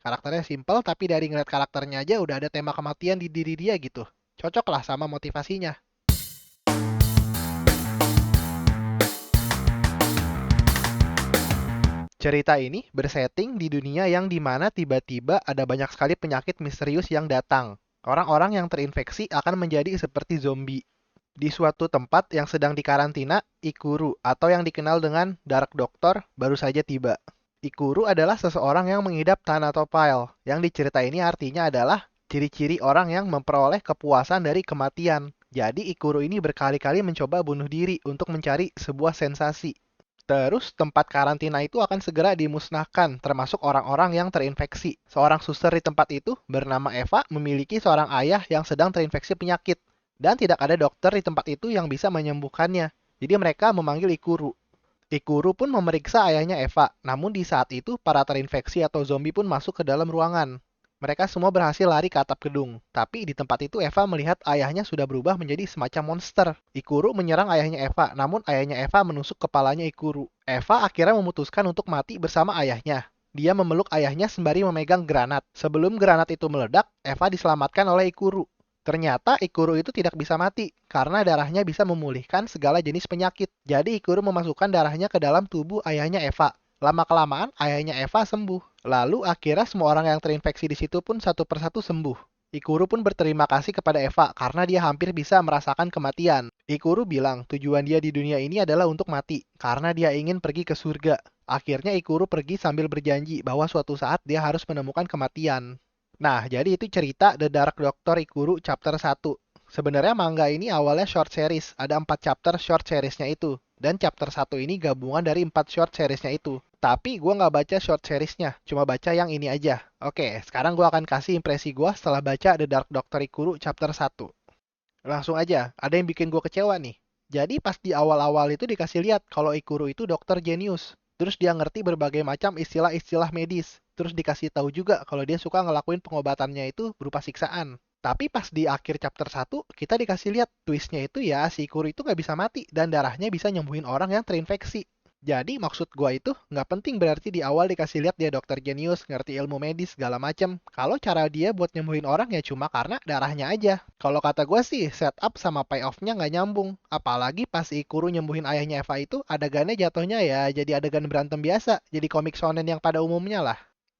Karakternya simple, tapi dari ngeliat karakternya aja udah ada tema kematian di diri dia gitu. Cocok lah sama motivasinya. Cerita ini bersetting di dunia yang dimana tiba-tiba ada banyak sekali penyakit misterius yang datang. Orang-orang yang terinfeksi akan menjadi seperti zombie. Di suatu tempat yang sedang dikarantina, Ikuru atau yang dikenal dengan Dark Doctor baru saja tiba. Ikuru adalah seseorang yang mengidap Thanatophile, yang di cerita ini artinya adalah ciri-ciri orang yang memperoleh kepuasan dari kematian. Jadi Ikuru ini berkali-kali mencoba bunuh diri untuk mencari sebuah sensasi. Terus tempat karantina itu akan segera dimusnahkan, termasuk orang-orang yang terinfeksi. Seorang suster di tempat itu bernama Eva memiliki seorang ayah yang sedang terinfeksi penyakit. Dan tidak ada dokter di tempat itu yang bisa menyembuhkannya. Jadi mereka memanggil Ikuru. Ikuru pun memeriksa ayahnya Eva, namun di saat itu para terinfeksi atau zombie pun masuk ke dalam ruangan. Mereka semua berhasil lari ke atap gedung, tapi di tempat itu Eva melihat ayahnya sudah berubah menjadi semacam monster. Ikuru menyerang ayahnya Eva, namun ayahnya Eva menusuk kepalanya Ikuru. Eva akhirnya memutuskan untuk mati bersama ayahnya. Dia memeluk ayahnya sembari memegang granat. Sebelum granat itu meledak, Eva diselamatkan oleh Ikuru. Ternyata Ikuru itu tidak bisa mati, karena darahnya bisa memulihkan segala jenis penyakit. Jadi Ikuru memasukkan darahnya ke dalam tubuh ayahnya Eva. Lama-kelamaan, ayahnya Eva sembuh. Lalu akhirnya semua orang yang terinfeksi di situ pun satu persatu sembuh. Ikuru pun berterima kasih kepada Eva karena dia hampir bisa merasakan kematian. Ikuru bilang tujuan dia di dunia ini adalah untuk mati, karena dia ingin pergi ke surga. Akhirnya Ikuru pergi sambil berjanji bahwa suatu saat dia harus menemukan kematian. Nah, jadi itu cerita The Dark Doctor Ikuru chapter 1. Sebenarnya manga ini awalnya short series, ada 4 chapter short seriesnya itu. Dan chapter 1 ini gabungan dari 4 short seriesnya itu. Tapi gue nggak baca short seriesnya, cuma baca yang ini aja. Oke, sekarang gue akan kasih impresi gue setelah baca The Dark Doctor Ikuru chapter 1. Langsung aja, ada yang bikin gue kecewa nih. Jadi pas di awal-awal itu dikasih lihat kalau Ikuru itu dokter jenius. Terus dia ngerti berbagai macam istilah-istilah medis. Terus dikasih tahu juga kalau dia suka ngelakuin pengobatannya itu berupa siksaan. Tapi pas di akhir chapter 1, kita dikasih lihat twistnya itu ya si Ikuru itu nggak bisa mati dan darahnya bisa nyembuhin orang yang terinfeksi. Jadi maksud gua itu nggak penting berarti di awal dikasih lihat dia dokter jenius, ngerti ilmu medis, segala macem. Kalau cara dia buat nyembuhin orang ya cuma karena darahnya aja. Kalau kata gua sih setup sama payoff-nya nggak nyambung. Apalagi pas Ikuru nyembuhin ayahnya Eva itu adegannya jatuhnya ya jadi adegan berantem biasa. Jadi komik shonen yang pada umumnya lah.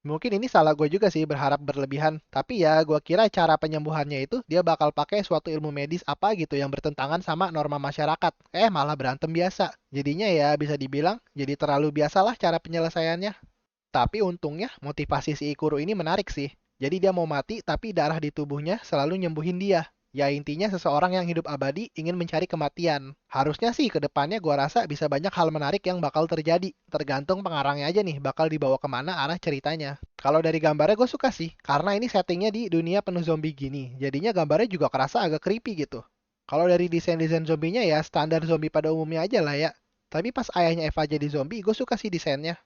Mungkin ini salah gue juga sih berharap berlebihan. Tapi ya gue kira cara penyembuhannya itu dia bakal pakai suatu ilmu medis apa gitu yang bertentangan sama norma masyarakat. Malah berantem biasa. Jadinya ya bisa dibilang jadi terlalu biasalah cara penyelesaiannya. Tapi untungnya motivasi si Ikuru ini menarik sih. Jadi dia mau mati tapi darah di tubuhnya selalu nyembuhin dia. Ya intinya seseorang yang hidup abadi ingin mencari kematian. Harusnya sih ke depannya gua rasa bisa banyak hal menarik yang bakal terjadi. Tergantung pengarangnya aja nih bakal dibawa kemana arah ceritanya. Kalau dari gambarnya gue suka sih, karena ini settingnya di dunia penuh zombie gini. Jadinya gambarnya juga kerasa agak creepy gitu. Kalau dari desain-desain zombinya ya standar zombie pada umumnya aja lah ya. Tapi pas ayahnya Eva jadi zombie, gue suka sih desainnya.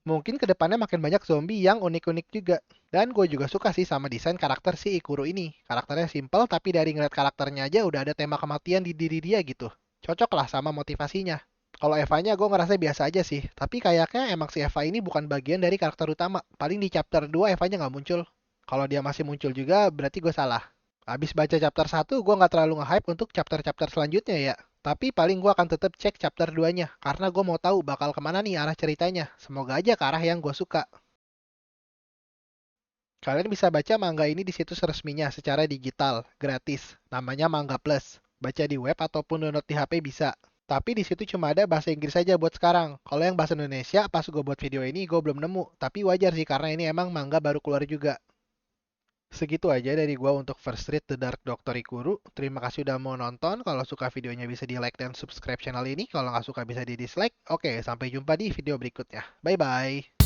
Mungkin kedepannya makin banyak zombie yang unik-unik juga. Dan gue juga suka sih sama desain karakter si Ikuru ini. Karakternya simple, tapi dari ngeliat karakternya aja udah ada tema kematian di diri dia gitu. Cocok lah sama motivasinya. Kalau Eva-nya gue ngerasa biasa aja sih. Tapi kayaknya emang si Eva ini bukan bagian dari karakter utama. Paling di chapter 2 Eva-nya nggak muncul. Kalau dia masih muncul juga, berarti gue salah. Habis baca chapter 1, gue nggak terlalu nge-hype untuk chapter-chapter selanjutnya ya. Tapi paling gue akan tetap cek chapter 2-nya, karena gue mau tahu bakal kemana nih arah ceritanya. Semoga aja ke arah yang gue suka. Kalian bisa baca manga ini di situs resminya secara digital, gratis. Namanya Manga Plus. Baca di web ataupun download di HP bisa. Tapi di situ cuma ada bahasa Inggris saja buat sekarang. Kalau yang bahasa Indonesia, pas gue buat video ini gue belum nemu. Tapi wajar sih karena ini emang manga baru keluar juga. Segitu aja dari gua untuk First Read The Dark Doctor Ikuru. Terima kasih udah mau nonton. Kalau suka videonya bisa di like dan subscribe channel ini. Kalau nggak suka bisa di dislike. Oke, sampai jumpa di video berikutnya. Bye-bye.